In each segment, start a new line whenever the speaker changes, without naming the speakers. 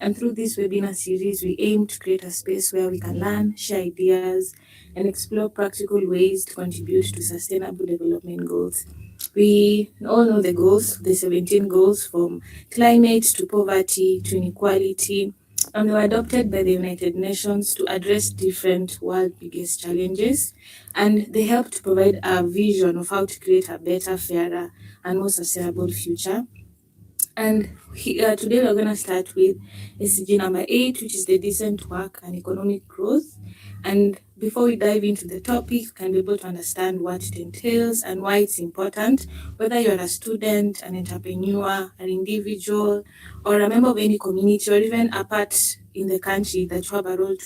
And through this webinar series, we aim to create a space where we can learn, share ideas, and explore practical ways to contribute to sustainable development goals. We all know the goals, the 17 goals, from climate to poverty to inequality, and they were adopted by the United Nations to address different world biggest challenges, and they help to provide a vision of how to create a better, fairer, and more sustainable future. And today we're going to start with SDG number 8, which is the decent work and economic growth. And before we dive into the topic, you can be able to understand what it entails and why it's important, whether you're a student, an entrepreneur, an individual, or a member of any community, or even a part in the country that you have a role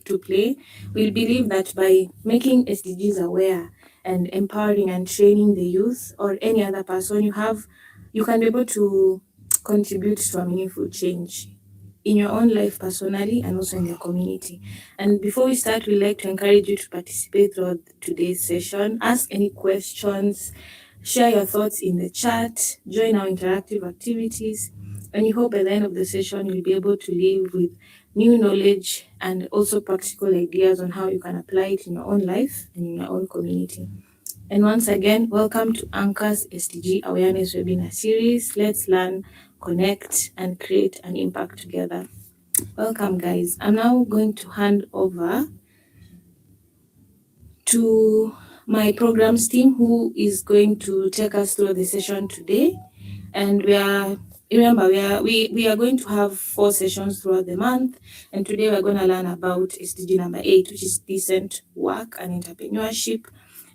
to play. We believe that by making SDGs aware and empowering and training the youth or any other person you can be able to contribute to a meaningful change in your own life personally and also in your community. And before we start, we'd like to encourage you to participate throughout today's session. Ask any questions, share your thoughts in the chat, join our interactive activities, and we hope by the end of the session you'll be able to leave with new knowledge and also practical ideas on how you can apply it in your own life and in your own community. And once again, welcome to Anchor's SDG Awareness Webinar Series. Let's learn, connect, and create an impact together. Welcome, guys. I'm now going to hand over to my programs team, who is going to take us through the session today. And we are going to have 4 sessions throughout the month. And today we're going to learn about SDG number 8, which is decent work and entrepreneurship.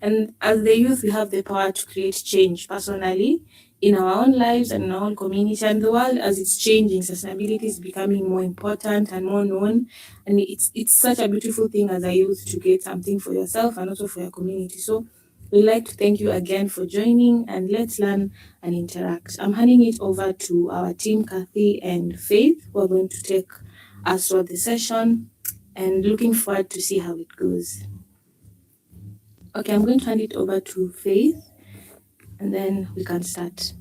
And as the youth, we have the power to create change personally in our own lives and in our own community. And the world, as it's changing, sustainability is becoming more important and more known. And it's such a beautiful thing as a youth to create something for yourself and also for your community. So we'd like to thank you again for joining, and let's learn and interact. I'm handing it over to our team, Kathy and Faith, who are going to take us through the session, and looking forward to see how it goes. Okay, I'm going to hand it over to Faith, and then we can start.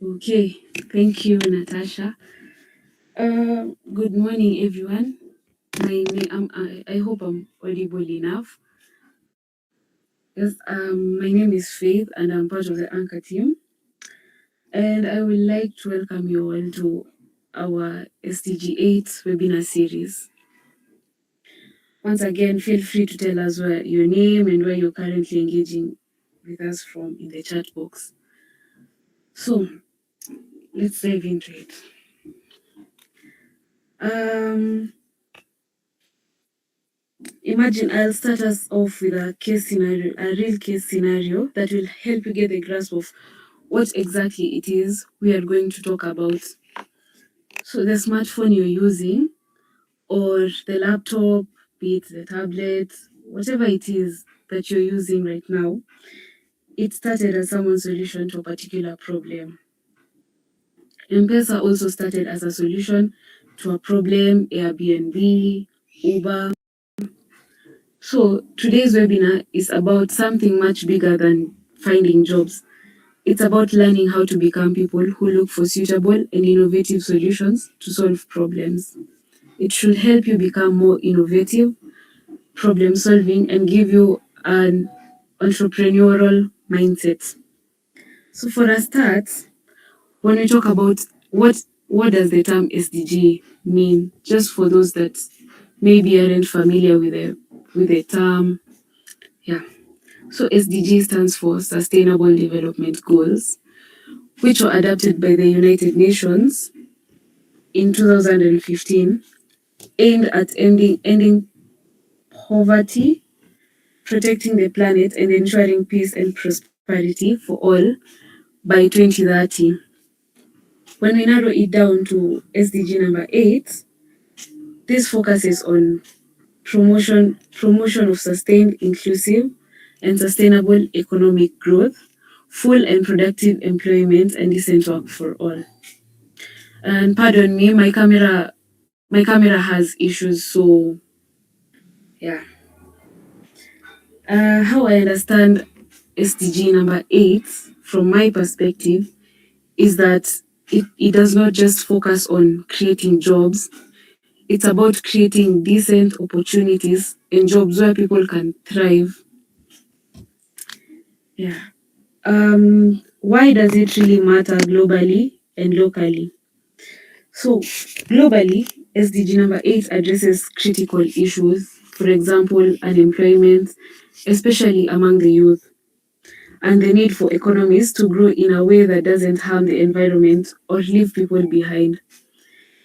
Okay, thank you, Natasha. Good morning, everyone. I hope I'm audible enough. Yes, my name is Faith, and I'm part of the Anchor team. And I would like to welcome you all to our SDG 8 webinar series. Once again, feel free to tell us your name and where you're currently engaging with us from in the chat box. So, let's dive into it. Imagine I'll start us off with a real case scenario that will help you get a grasp of what exactly it is we are going to talk about. So the smartphone you're using, or the laptop, be it the tablet, whatever it is that you're using right now, it started as someone's solution to a particular problem. M-Pesa also started as a solution to a problem, Airbnb, Uber. So today's webinar is about something much bigger than finding jobs. It's about learning how to become people who look for suitable and innovative solutions to solve problems. It should help you become more innovative, problem solving, and give you an entrepreneurial mindset. So for a start, when we talk about what does the term SDG mean, just for those that maybe aren't familiar with the term, yeah. So SDG stands for Sustainable Development Goals, which were adopted by the United Nations in 2015, aimed at ending poverty, protecting the planet, and ensuring peace and prosperity for all by 2030. When we narrow it down to SDG number 8, this focuses on promotion of sustained, inclusive, and sustainable economic growth, full and productive employment, and decent work for all. And pardon me, my camera has issues, so yeah. How I understand SDG number 8 from my perspective is that it does not just focus on creating jobs, it's about creating decent opportunities and jobs where people can thrive. Yeah. Why does it really matter globally and locally? So, globally, SDG number 8 addresses critical issues, for example, unemployment, especially among the youth, and the need for economies to grow in a way that doesn't harm the environment or leave people behind.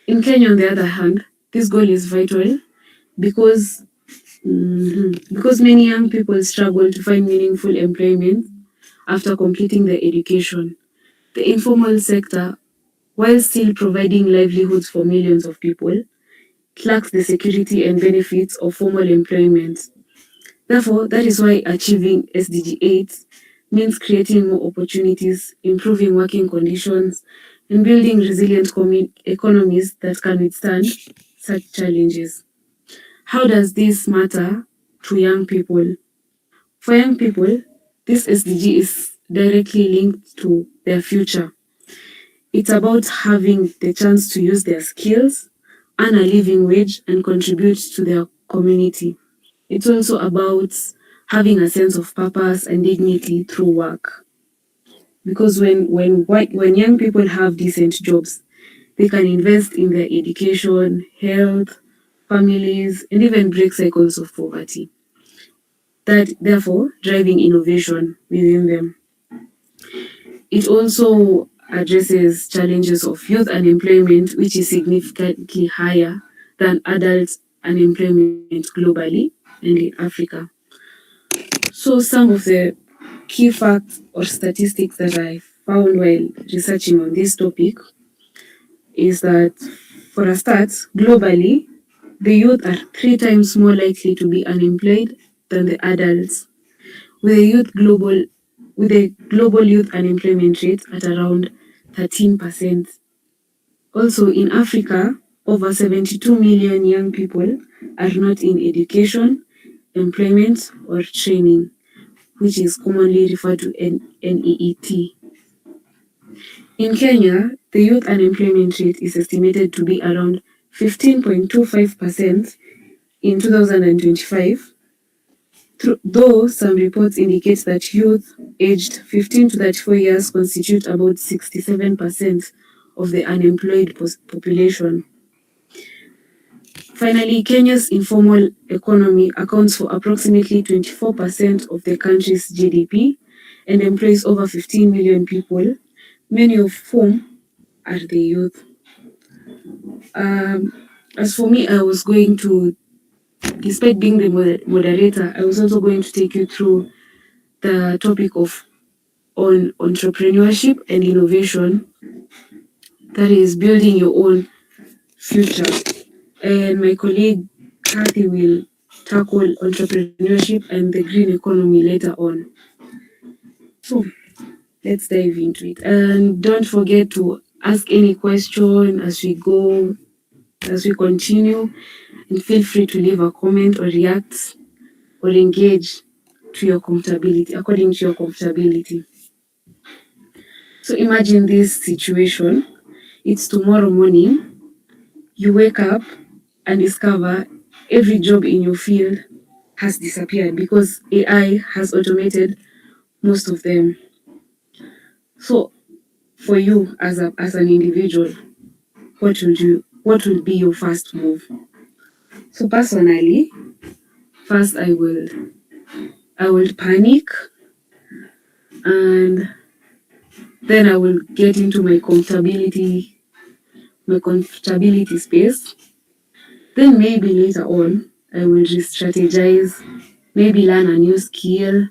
In Kenya, on the other hand, this goal is vital because because many young people struggle to find meaningful employment after completing their education. The informal sector, while still providing livelihoods for millions of people, lacks the security and benefits of formal employment. Therefore, that is why achieving SDG 8 means creating more opportunities, improving working conditions, and building resilient economies that can withstand such challenges. How does this matter to young people? For young people, this SDG is directly linked to their future. It's about having the chance to use their skills, earn a living wage, and contribute to their community. It's also about having a sense of purpose and dignity through work. Because when young people have decent jobs, they can invest in their education, health, families, and even break cycles of poverty. That therefore driving innovation within them. It also addresses challenges of youth unemployment, which is significantly higher than adult unemployment globally and in Africa. So, some of the key facts or statistics that I found while researching on this topic is that, for a start, globally, the youth are 3 times more likely to be unemployed than the adults, with a global youth unemployment rate at around 13%. Also, in Africa, over 72 million young people are not in education, employment, or training, which is commonly referred to as NEET. In Kenya, the youth unemployment rate is estimated to be around 15.25% in 2025, though some reports indicate that youth aged 15 to 34 years constitute about 67% of the unemployed population. Finally, Kenya's informal economy accounts for approximately 24% of the country's GDP and employs over 15 million people, many of whom are the youth. As for me, I was going to, despite being the moderator, I was also going to take you through the topic of on entrepreneurship and innovation, that is building your own future. And my colleague Kathy will tackle entrepreneurship and the green economy later on. So let's dive into it. And don't forget to ask any question as we go, as we continue, and feel free to leave a comment or react or engage to your comfortability, according to your comfortability. So imagine this situation. It's tomorrow morning. You wake up and discover every job in your field has disappeared because AI has automated most of them. So for you as an individual, what will be your first move? So personally, first I will panic, and then I will get into my comfortability space. Then maybe later on I will re-strategize, maybe learn a new skill,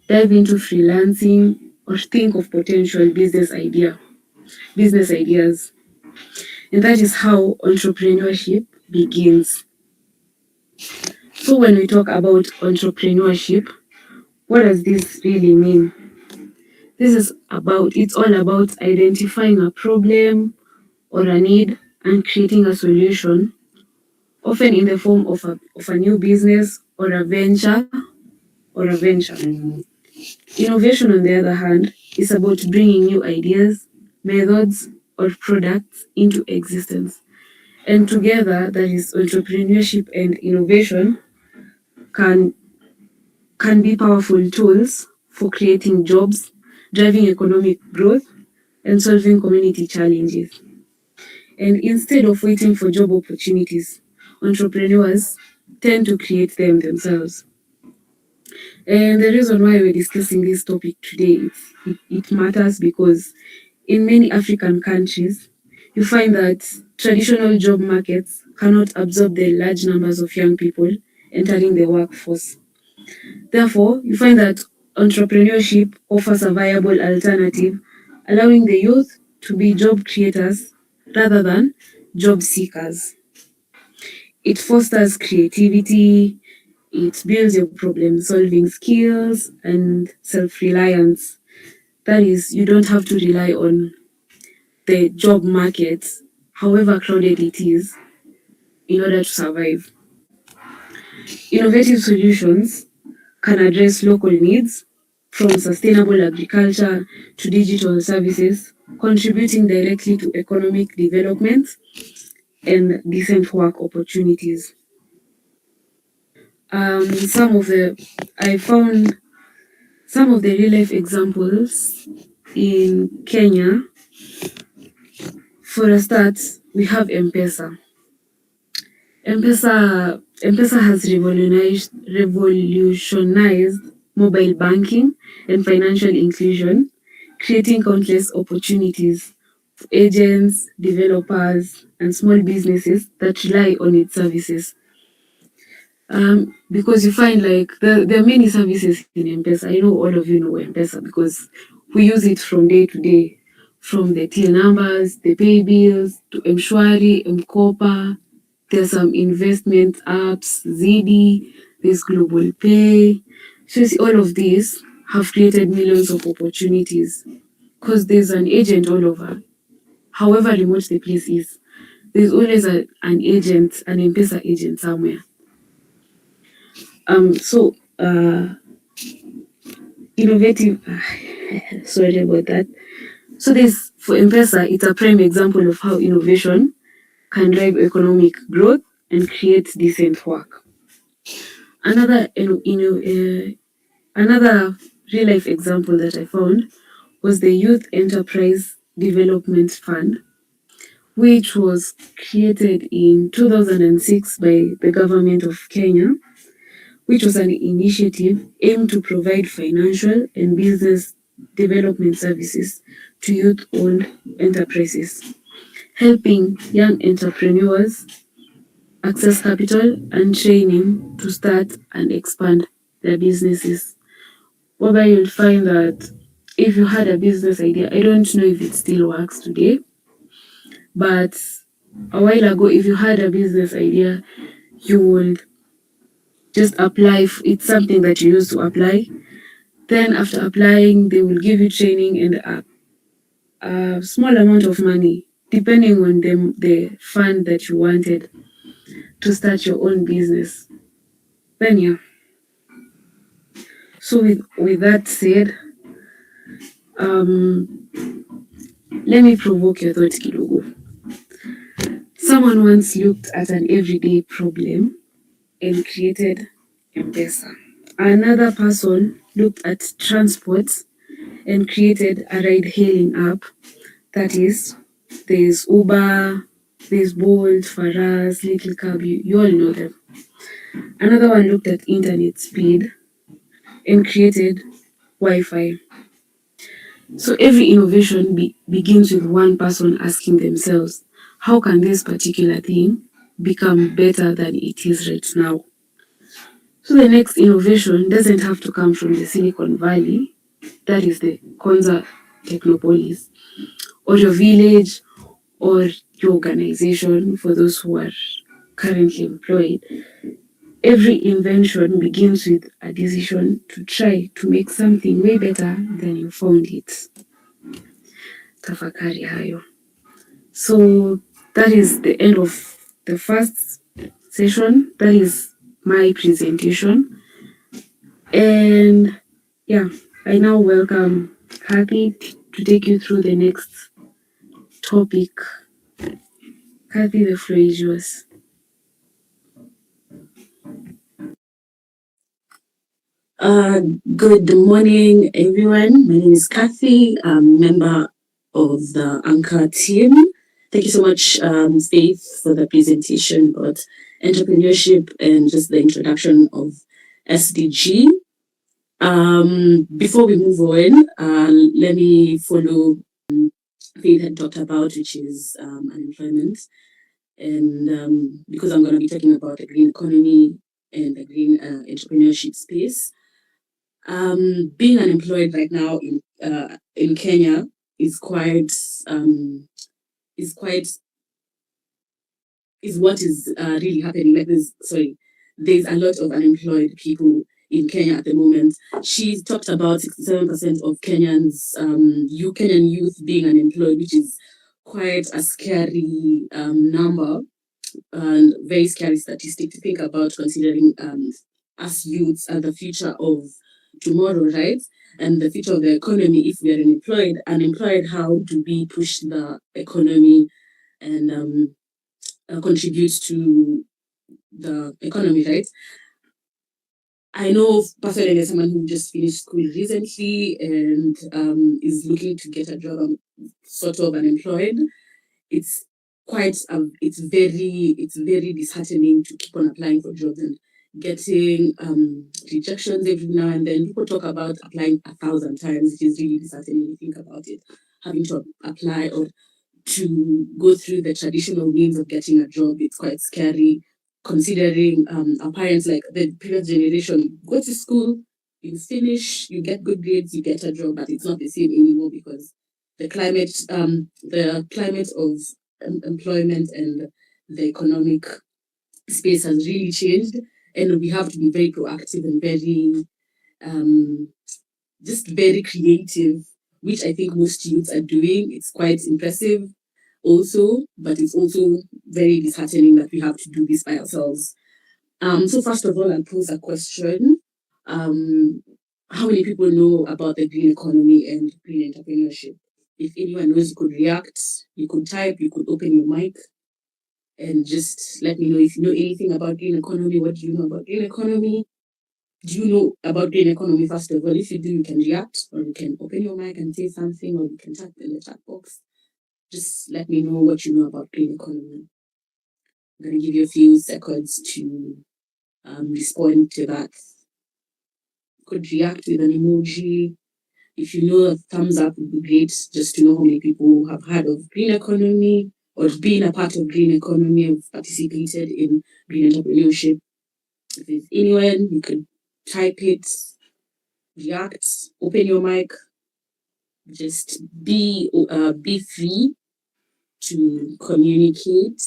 dive into freelancing, or think of potential business ideas. And that is how entrepreneurship begins. So when we talk about entrepreneurship, what does this really mean? It's all about identifying a problem or a need and creating a solution, often in the form of a new business or a venture. Innovation, on the other hand, is about bringing new ideas, methods, or products into existence. And together, that is entrepreneurship and innovation can can be powerful tools for creating jobs, driving economic growth, and solving community challenges. And instead of waiting for job opportunities, entrepreneurs tend to create them themselves. And the reason why we're discussing this topic today, it matters because in many African countries, you find that traditional job markets cannot absorb the large numbers of young people entering the workforce. Therefore, you find that entrepreneurship offers a viable alternative, allowing the youth to be job creators rather than job seekers. It fosters creativity, it builds your problem solving skills and self reliance. That is, you don't have to rely on the job market, however crowded it is, in order to survive. Innovative solutions can address local needs from sustainable agriculture to digital services, contributing directly to economic development and decent work opportunities. Some of the I found some of the real life examples in Kenya. For a start, we have M-Pesa. M-Pesa has revolutionized mobile banking and financial inclusion, creating countless opportunities for agents, developers, and small businesses that rely on its services. Because you find like there are many services in M-Pesa. I know all of you know M-Pesa because we use it from day to day, from the till numbers, the pay bills, to M-Shwari, M-Kopa. There's some investment apps, ZD, there's Global Pay. So you see, all of these have created millions of opportunities because there's an agent all over. However remote the place is, there's always an agent, an M-Pesa agent somewhere. Innovative. Sorry about that. So this for M-Pesa, it's a prime example of how innovation can drive economic growth and create decent work. Another, another real life example that I found was the Youth Enterprise Development Fund, which was created in 2006 by the government of Kenya, which was an initiative aimed to provide financial and business development services to youth owned enterprises, helping young entrepreneurs access capital and training to start and expand their businesses. Whereby you'll find that if you had a business idea, I don't know if it still works today, but a while ago, if you had a business idea, you would just apply. It's something that you used to apply. Then, after applying, they will give you training and a small amount of money, depending on the fund that you wanted to start your own business. Then, yeah. So, with that said, let me provoke your thought, kidogo. Someone once looked at an everyday problem and created M-Pesa. Another person looked at transport and created a ride hailing app. That is, there's Uber, there's Bolt, Faraz, Little Cab, you all know them. Another one looked at internet speed and created Wi Fi. So every innovation begins with one person asking themselves, how can this particular thing become better than it is right now? So the next innovation doesn't have to come from the Silicon Valley, that is the Konza Technopolis, or your village, or your organization for those who are currently employed. Every invention begins with a decision to try to make something way better than you found it. Tafakari hayo. So that is the end of the first session. That is my presentation. And yeah, I now welcome Kathy to take you through the next topic. Kathy, the floor is yours.
Good morning, everyone. My name is Kathy. I'm a member of the Anchor team. Thank you so much, Faith, for the presentation about entrepreneurship and just the introduction of SDG. Before we move on, let me follow Faith had talked about, which is unemployment. And because I'm going to be talking about the green economy and the green entrepreneurship space, being unemployed right now in Kenya is quite is quite is what is really happening. Like there's a lot of unemployed people in Kenya at the moment. She talked about 67% of Kenyan youth being unemployed, which is quite a scary number and very scary statistic to think about, considering us youths are the future of tomorrow, right? And the future of the economy. If we are unemployed, how do we push the economy and contribute to the economy, right? I know personally as someone who just finished school recently and is looking to get a job, I'm sort of unemployed. It's it's very disheartening to keep on applying for jobs and getting rejections every now and then. People talk about applying 1,000 times, which is really disheartening when you think about it. Having to apply or to go through the traditional means of getting a job, it's quite scary considering our parents, like the previous generation, go to school, you finish, you get good grades, you get a job, but it's not the same anymore because the climate of employment and the economic space has really changed, and we have to be very proactive and very um, just very creative, which I think most youths are doing. It's quite impressive also, but it's also very disheartening that we have to do this by ourselves. So first of all, I'll pose a question. Um, how many people know about the green economy and green entrepreneurship? If anyone knows, you could react, you could type, you could open your mic and just let me know if you know anything about green economy. What do you know about green economy? Do you know about green economy, first of all? If you do, you can react or you can open your mic and say something or you can type in the chat box. Just let me know what you know about green economy. I'm going to give you a few seconds to respond to that. You could react with an emoji. If you know, a thumbs up would be great, just to know how many people have heard of green economy or been a part of green economy, have participated in green entrepreneurship. If there's anyone, you could type it, react, open your mic, just be free to communicate.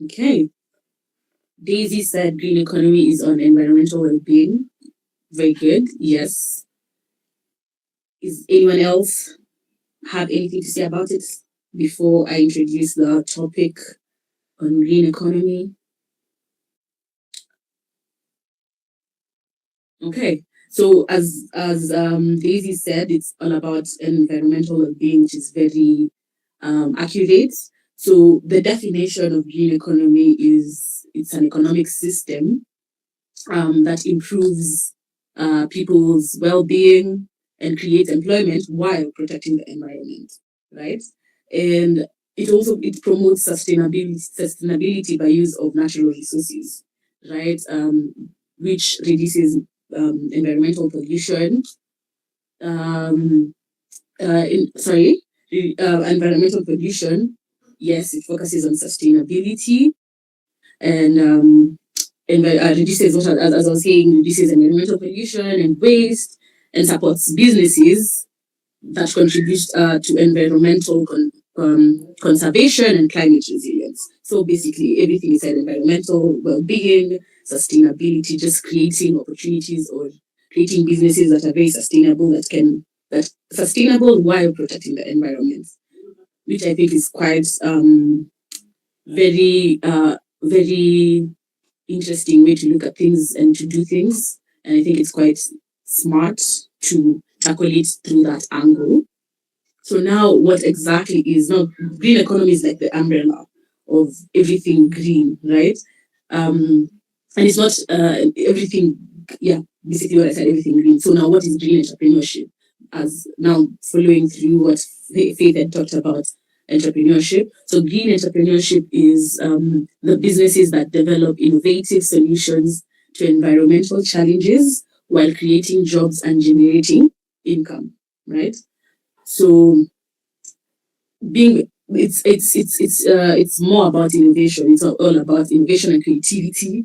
Okay. Daisy said green economy is on environmental well-being. Very good. Yes. Is anyone else have anything to say about it before I introduce the topic on green economy? Okay. So as Daisy said, it's all about environmental well-being, which is very accurate. So the definition of green economy is it's an economic system that improves people's well-being and creates employment while protecting the environment, right? And it promotes sustainability by use of natural resources, right? Which reduces environmental pollution. Um, environmental pollution. Yes, it focuses on sustainability and reduces as I was saying, reduces environmental pollution and waste, and supports businesses that contribute to environmental conservation and climate resilience. So basically, everything is environmental well-being, sustainability, just creating opportunities or creating businesses that are very sustainable, that sustainable while protecting the environment, which I think is quite very interesting way to look at things and to do things and I think it's quite smart to tackle it through that angle. So now, what exactly is now green economy is like the umbrella of everything green, right? Um, and it's not everything. Yeah, basically what I said, everything green. So now, what is green entrepreneurship? As now following through what Faith had talked about entrepreneurship. So green entrepreneurship is the businesses that develop innovative solutions to environmental challenges while creating jobs and generating income, right? So being it's more about innovation. It's all about innovation and creativity,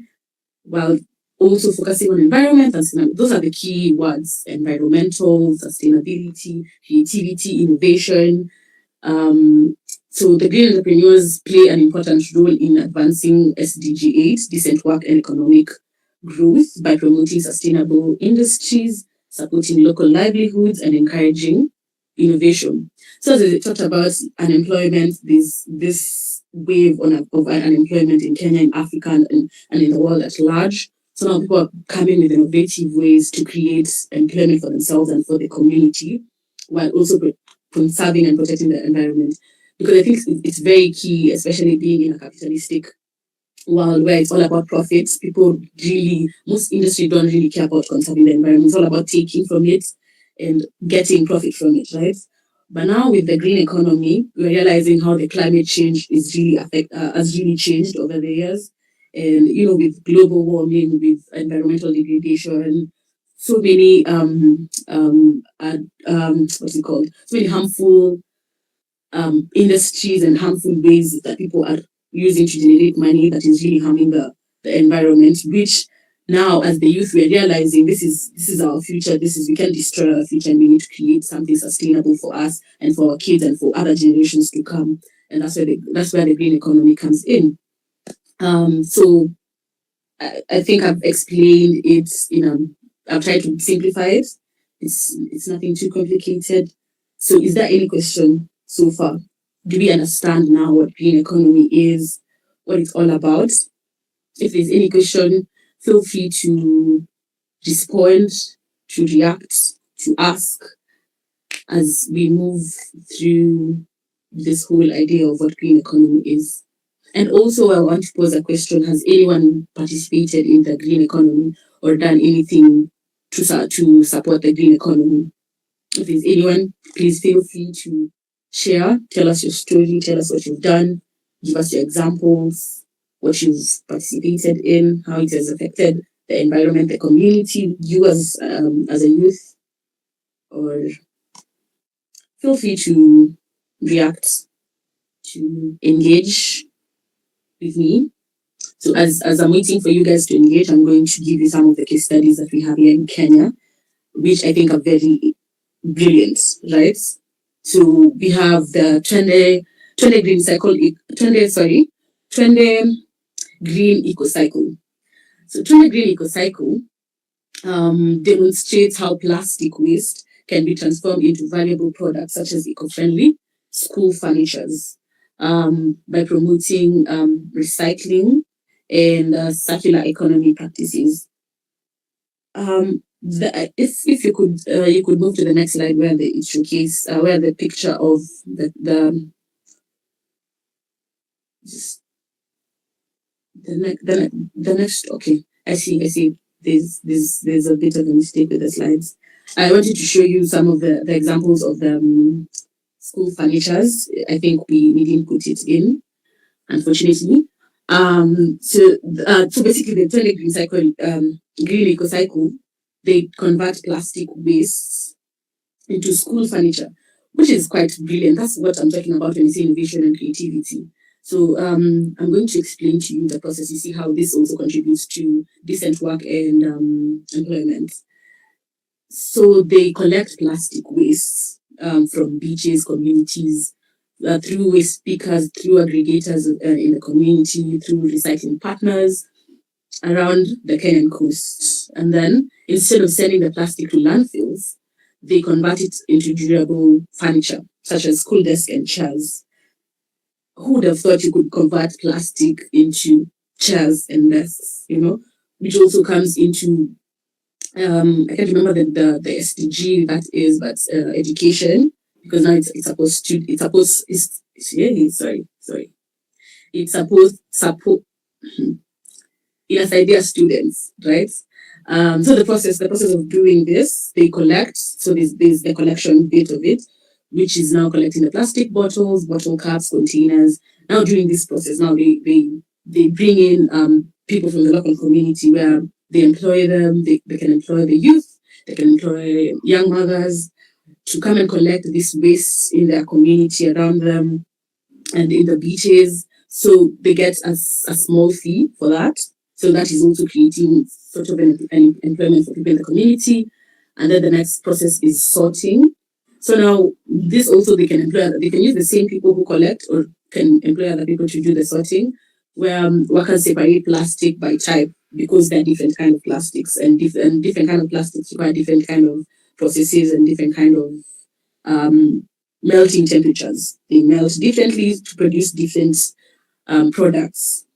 while also focusing on environment and those are the key words: environmental, sustainability, creativity, innovation. Um, so the green entrepreneurs play an important role in advancing SDG 8, decent work and economic growth, by promoting sustainable industries, supporting local livelihoods, and encouraging innovation. So as I talked about unemployment, there's this wave of unemployment in Kenya, in Africa, and in the world at large. So now people are coming with innovative ways to create employment for themselves and for the community, while also conserving and protecting the environment. Because I think it's very key, especially being in a capitalistic world where it's all about profits. People really, most industry don't really care about conserving the environment. It's all about taking from it and getting profit from it, right? But now with the green economy, we're realizing how the climate change is really has really changed over the years, and with global warming, with environmental degradation, so many what's it called? So many harmful industries and harmful ways that people are using to generate money that is really harming the environment, which now as the youth we're realizing this is our future. We can't destroy our future, and we need to create something sustainable for us and for our kids and for other generations to come. And that's where the green economy comes in. So I think I've explained it I've tried to simplify it. It's nothing too complicated. So is there any question so far? Do we understand now what green economy is, what it's all about? If there's any question, feel free to respond, to react, to ask as we move through this whole idea of what green economy is. And also, I want to pose a question: has anyone participated in the green economy or done anything to support the green economy? If there's anyone, please feel free to share. Tell us your story. Tell us what you've done. Give us your examples, what you've participated in, how it has affected the environment, the community, you as a youth, or feel free to react, to engage with me. So as I'm waiting for you guys to engage, I'm going to give you some of the case studies that we have here in Kenya, which I think are very brilliant, right? So we have the Twende Green Cycle, Twende Green Eco Cycle. So Twende Green Eco Cycle demonstrates how plastic waste can be transformed into valuable products such as eco-friendly school furnitures, by promoting recycling and circular economy practices. If you could move to the next slide where it showcase where the picture of just the next. Okay, I see. There's a bit of a mistake with the slides. I wanted to show you some of the examples of the school furnitures. I think we didn't put it in, unfortunately. So basically the Tele Green Cycle, Green Eco Cycle, they convert plastic waste into school furniture, which is quite brilliant. That's what I'm talking about when I say innovation and creativity. So I'm going to explain to you the process. You see how this also contributes to decent work and employment. So they collect plastic waste from beaches, communities, through waste pickers, through aggregators in the community, through recycling partners around the Kenyan coast. And then instead of sending the plastic to landfills, they convert it into durable furniture, such as school desks and chairs. Who would have thought you could convert plastic into chairs and desks, which also comes into I can't remember the SDG that is, but education, because now it's supposed to it's supposed it's yeah, sorry it's supposed support yes idea students, right? So the process of doing this, they collect. So there's the collection bit of it, which is now collecting the plastic bottles, bottle caps, containers. Now during this process, now they bring in people from the local community where they employ them. They can employ the youth. They can employ young mothers to come and collect this waste in their community around them and in the beaches. So they get a small fee for that. So that is also creating sort of an employment for people in the community. And then the next process is sorting. So now this also they can use the same people who collect or can employ other people to do the sorting, where workers separate plastic by type because they're different kind of plastics and different kind of plastics require different kind of processes and different kind of um, melting temperatures. They melt differently to produce different products.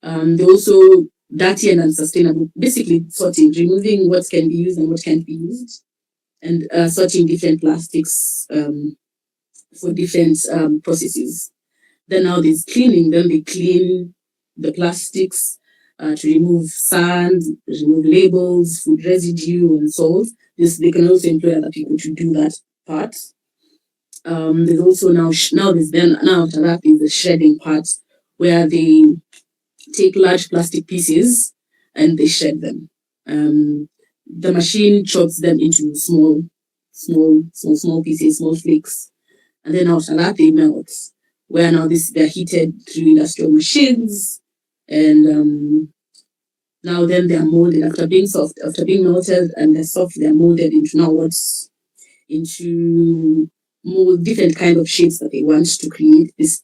They also dirty and unsustainable, basically sorting, removing what can be used and what can't be used, and sorting different plastics for different processes. Then now there's cleaning. Then they clean the plastics to remove sand, remove labels, food residue, and salt. They can also employ other people to do that part. There's also now after that is the shredding part where they take large plastic pieces and they shred them. The machine chops them into small pieces, small flakes, and then after that they melt. Where now they're heated through industrial machines, and now then they're molded after being soft, after being melted and they're soft. They're molded into now what's into more different kind of shapes that they want to create this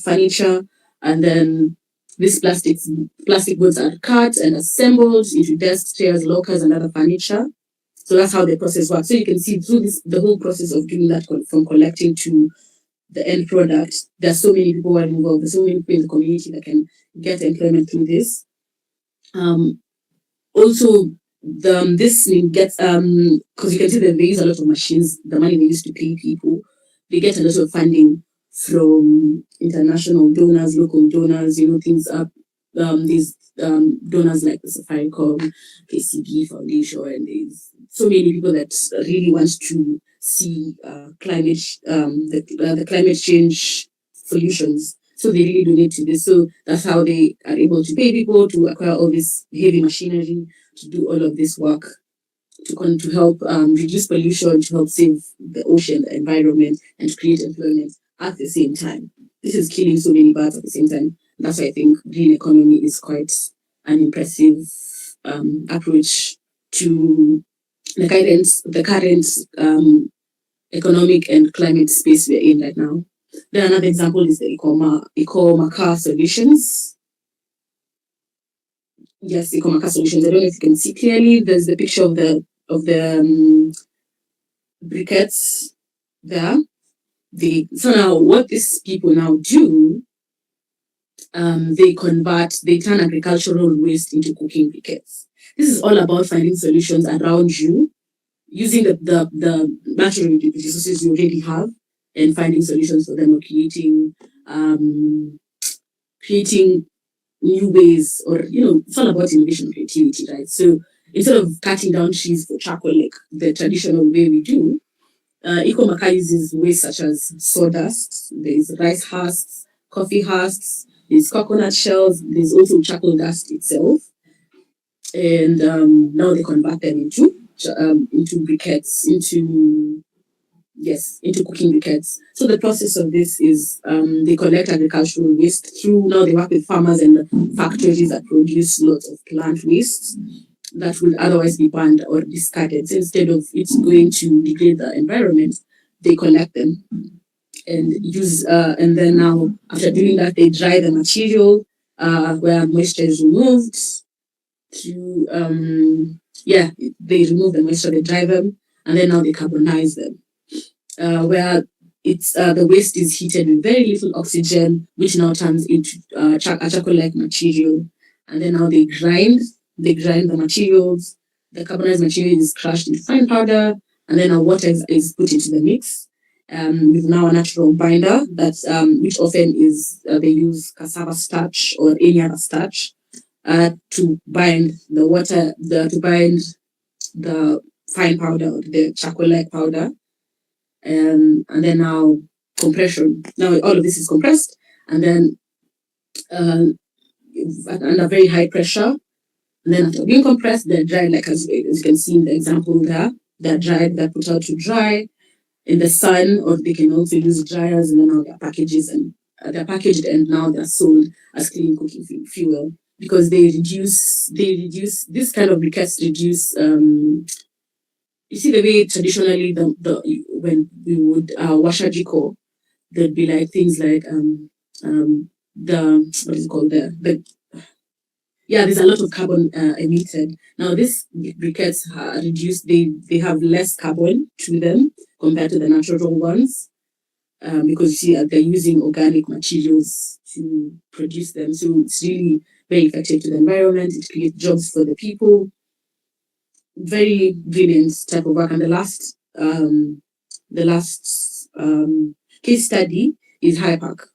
furniture, and then these plastic goods are cut and assembled into desks, chairs, lockers, and other furniture. So that's how the process works. So you can see through the whole process of doing that from collecting to the end product. There's so many people who are involved. There's so many people in the community that can get employment through this. Also, this gets because you can see that they use a lot of machines. The money they use to pay people, they get a lot of funding from international donors, local donors. Things up. These donors like the Safaricom, KCB Foundation, and there's so many people that really want to see the climate change solutions. So they really donate to this. So that's how they are able to pay people to acquire all this heavy machinery to do all of this work to help reduce pollution, to help save the ocean, the environment, and to create employment at the same time. This is killing so many birds at the same time. That's why I think green economy is quite an impressive approach to the current economic and climate space we're in right now. Then another example is the Eco solutions. Yes, Eco solutions. I don't know if you can see clearly. There's the picture of the briquettes there. So now what these people now do, they turn agricultural waste into cooking briquettes. This is all about finding solutions around you, using the natural resources you already have and finding solutions for them, or creating new ways, or it's all about innovation and creativity, right? So instead of cutting down trees for charcoal like the traditional way we do, Eco uses waste such as sawdust, there's rice husks, coffee husks, there's coconut shells, there's also charcoal dust itself, and now they convert them into briquettes, into cooking briquettes. So the process of this is they collect agricultural waste now they work with farmers and factories that produce lots of plant waste that would otherwise be burned or discarded. So instead of it going to degrade the environment, they collect them and use and then now after doing that they dry the material where moisture is removed to they remove the moisture, they dry them, and then now they carbonize them. Where it's the waste is heated with very little oxygen, which now turns into a charcoal-like material, and then now they grind they grind the materials. The carbonized material is crushed into fine powder, and then our water is put into the mix. With now a natural binder that which often is they use cassava starch or any other starch to bind the water, to bind the fine powder or the charcoal-like powder, and then now compression. Now all of this is compressed, and then uh, under very high pressure. And then after being compressed, they're dried, like as you can see in the example there. They're dried, they're put out to dry in the sun, or they can also use dryers, and then now they're packaged and now they're sold as clean cooking fuel because they reduce this kind of briquettes reduce you see the way traditionally the when we would wash a jiko, there'd be like things like the what is it called the yeah, there's a lot of carbon emitted. Now, these briquettes are reduced, they have less carbon to them compared to the natural ones because you see, they're using organic materials to produce them. So it's really very effective to the environment. It creates jobs for the people. Very brilliant type of work. And the last case study is High Park.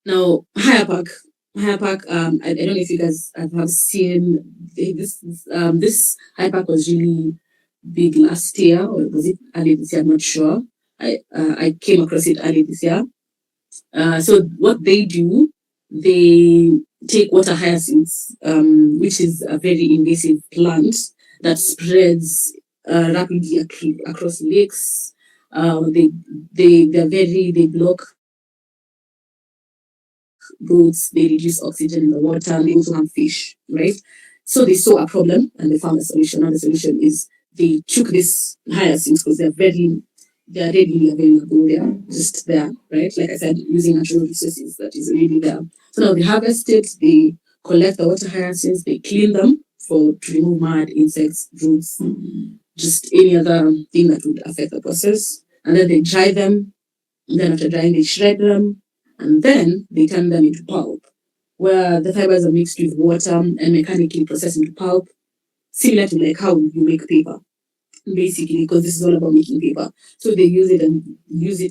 Now, Higher Park. I don't know if you guys have seen this Higher Park was really big last year, or was it early this year? I'm not sure. I came across it early this year. So what they do, they take water hyacinths, which is a very invasive plant that spreads rapidly across lakes. They block boats, they reduce oxygen in the water, and they also harm fish, right? So they saw a problem and they found a solution. And the solution is they took this hyacinths because they're readily available, they're just there, right? Like I said, using natural resources that is really there. So now they harvest it, they collect the water hyacinths, they clean them to remove mud, insects, roots, just any other thing that would affect the process. And then they dry them. And then after drying, they shred them, and then they turn them into pulp, where the fibers are mixed with water and mechanically processed into pulp, similar to like how you make paper, basically, because this is all about making paper. So they use it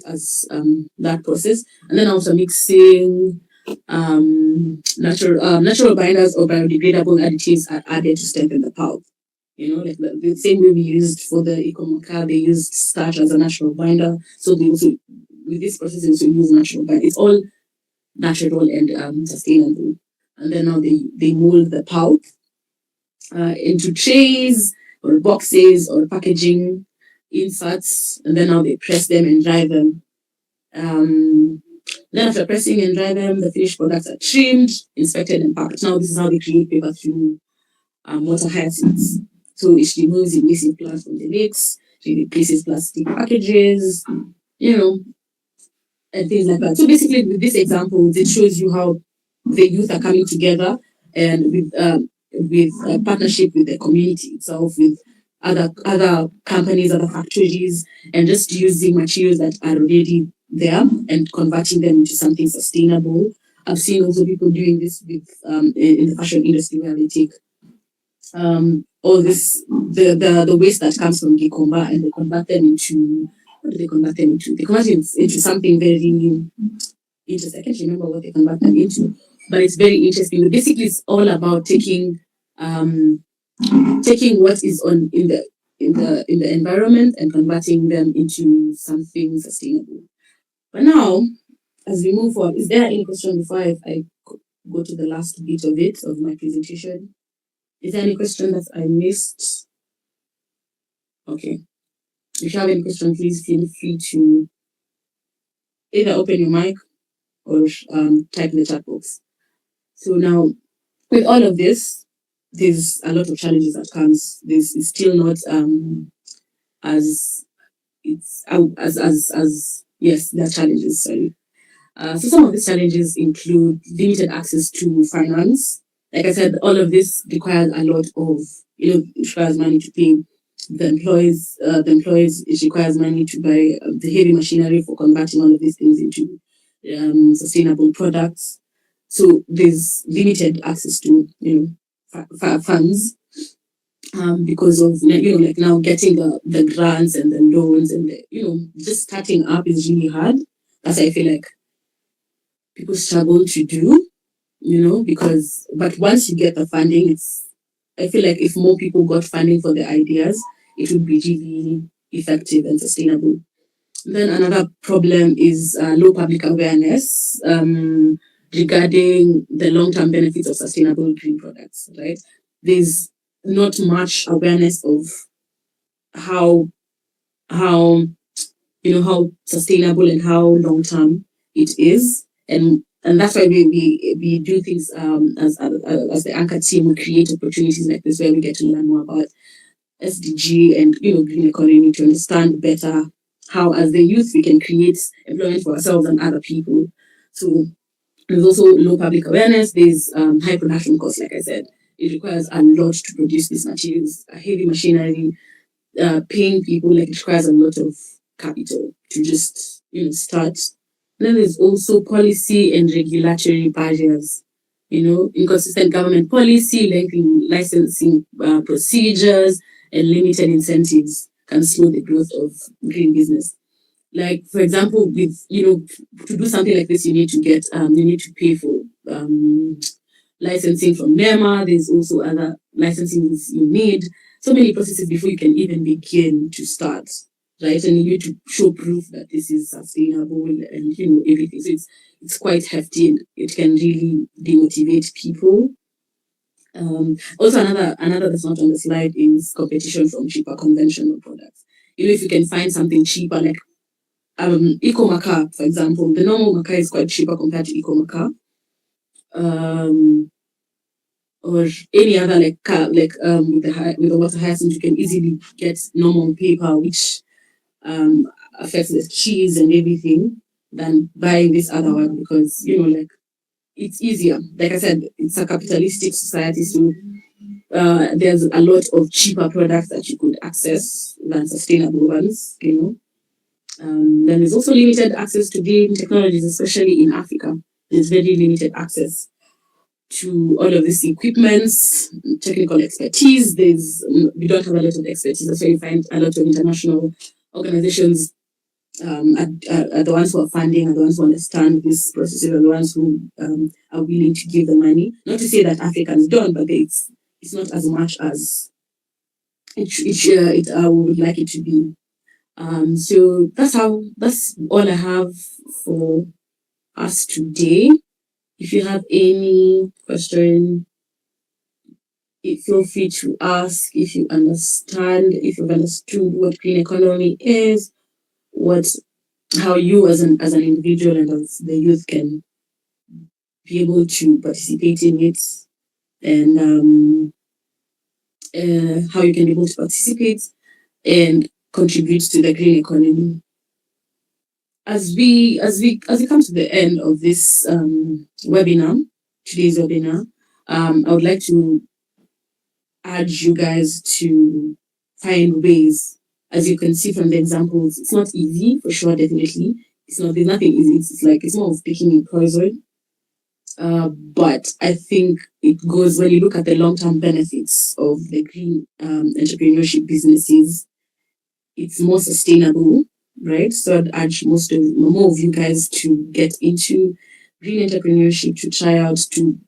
as that process, and then also mixing natural binders or biodegradable additives are added to strengthen the pulp. Like the same way we used for the Ecomoca, they used starch as a natural binder. So they also, with this process, they also use natural binder. It's all natural and sustainable. And then now they mold the pulp into trays or boxes or packaging inserts, and then now they press them and dry them. Then after pressing and dry them, the finished products are trimmed, inspected, and packed. Now this is how they create paper through water hyacinths. So it removes invasive plants from the lakes, it replaces plastic packages, and things like that. So basically, with this example, it shows you how the youth are coming together and with a partnership with the community itself, with other companies, other factories, and just using materials that are already there and converting them into something sustainable. I've seen also people doing this with in the fashion industry where they take all this the waste that comes from Gikomba and they convert them into what do they convert them into? They convert it into something very interesting. I can't remember what they convert them into, but it's very interesting. Basically, it's all about taking what is on in the environment and converting them into something sustainable. But now, as we move on, is there any question before I go to the last bit of it of my presentation? Is there any question that I missed? Okay. If you have any question, please feel free to either open your mic or type in the chat box. So now, with all of this, there's a lot of challenges that comes. This is still not as yes, there are challenges. Sorry. So some of these challenges include limited access to finance. Like I said, all of this requires a lot of it requires money to pay the employees. It requires money to buy the heavy machinery for converting all of these things into sustainable products. So there's limited access to funds, because of, like now getting the grants and the loans and just starting up is really hard. That's I feel like people struggle to do, because but once you get the funding, I feel like if more people got funding for their ideas, it would be really effective and sustainable. Then another problem is low public awareness regarding the long-term benefits of sustainable green products, right? There's not much awareness of how how how sustainable and how long-term it is, and that's why we do things as the anchor team. We create opportunities like this where we get to learn more about SDG and green economy to understand better how, as the youth, we can create employment for ourselves and other people. So there's also low public awareness. There's high production costs. Like I said, it requires a lot to produce these materials, a heavy machinery, paying people. Like, it requires a lot of capital to just start. And then there's also policy and regulatory barriers. Inconsistent government policy, lengthy licensing procedures, and limited incentives can slow the growth of green business. Like, for example, with to do something like this, you need to pay for licensing from NEMA. There's also other licensings you need. So many processes before you can even begin to start, right? And you need to show proof that this is sustainable and everything. So it's quite hefty, and it can really demotivate people. Also, another that's not on the slide is competition from cheaper conventional products. If you can find something cheaper, like eco maca, for example, the normal maca is quite cheaper compared to eco maca. Or any other with the water hyacinth, you can easily get normal paper, which affects the cheese and everything, than buying this other one, because like, it's easier. Like I said, it's a capitalistic society, so there's a lot of cheaper products that you could access than sustainable ones. Then there's also limited access to green technologies, especially in Africa. There's very limited access to all of these equipments, technical expertise. We don't have a lot of expertise. That's why you find a lot of international organizations are the ones who are funding, are the ones who understand this process, are the ones who are willing to give the money. Not to say that Africans don't, but it's not as much as I would like it to be. So that's all I have for us today. If you have any question, feel free to ask. If you've understood what green economy is, how you as an individual and as the youth can be able to participate in it, and how you can be able to participate and contribute to the green economy. As we come to the end of this today's webinar, I would like to urge you guys to find ways. As you can see from the examples, it's not easy, for sure, definitely. There's nothing easy. It's more of picking a poison. But I think it goes, when you look at the long-term benefits of the green entrepreneurship businesses, it's more sustainable, right? So I'd urge more of you guys to get into green entrepreneurship, to try out, to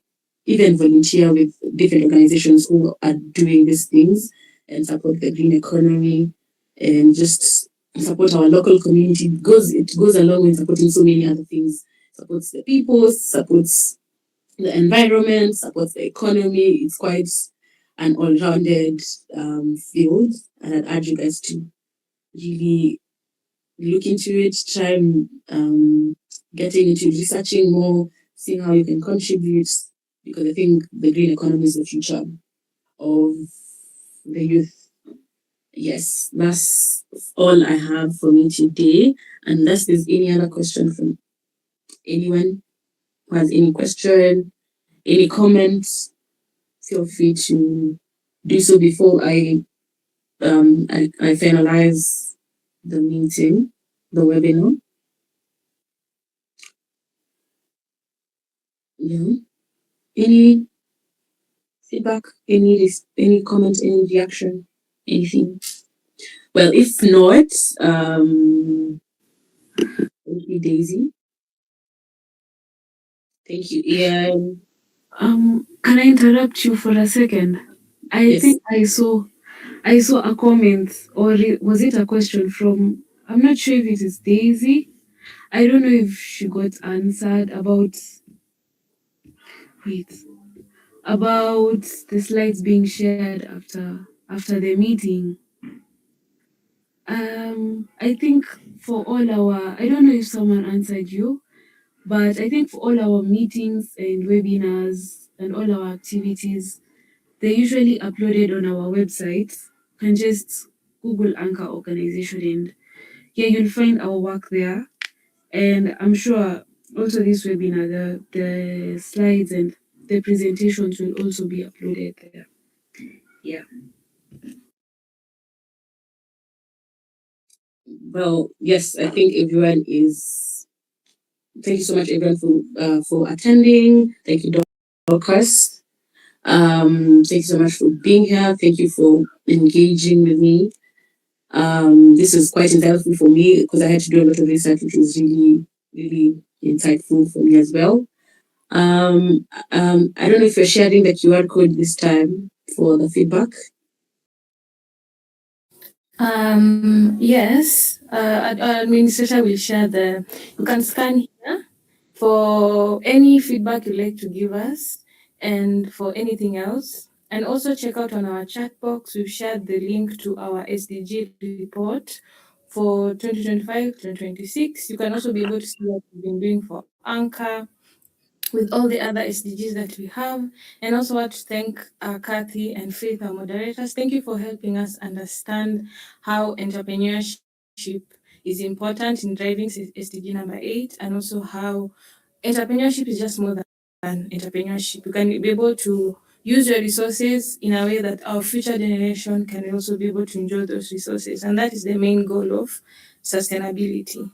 even volunteer with different organizations who are doing these things, and support the green economy, and just support our local community. It goes along with supporting so many other things. Supports the people, supports the environment, supports the economy. It's quite an all-rounded field, and I'd urge you guys to really look into it, try getting into researching more, seeing how you can contribute, because I think the green economy is the future of the youth. Yes, that's all I have for me today. Unless there's any other question from anyone who has any question, any comments, feel free to do so before I finalize the meeting, the webinar. Yeah. Any feedback, any comment, any reaction, anything? Well, if not, thank you, Daisy. Thank you, Ian.
Can I interrupt you for a second? I
Yes.
think I saw a comment, or was it a question from? I'm not sure if it is Daisy. I don't know if she got answered about. Wait, about the slides being shared after the meeting. I think for all our, I don't know if someone answered you, but I think for all our meetings and webinars and all our activities, they're usually uploaded on our website. You can just Google Anchor Organization, and yeah, you'll find our work there. And I'm sure also this webinar, the slides and the presentations will also be uploaded there. Yeah.
Well, yes, I think everyone is. Thank you so much, everyone, for attending. Thank you, Dorcas. Thank you so much for being here. Thank you for engaging with me. This was quite insightful for me because I had to do a lot of research, which was really, really insightful for me as well. I don't know if you're sharing the QR code this time for the feedback.
Yes, our administrator will share the. You can scan here for any feedback you'd like to give us and for anything else. And also check out on our chat box, we've shared the link to our SDG report for 2025-2026. You can also be able to see what we've been doing for Anchor with all the other SDGs that we have. And also want to thank Kathy and Faith, our moderators. Thank you for helping us understand how entrepreneurship is important in driving SDG number 8, and also how entrepreneurship is just more than entrepreneurship. You can be able to use your resources in a way that our future generation can also be able to enjoy those resources. And that is the main goal of sustainability.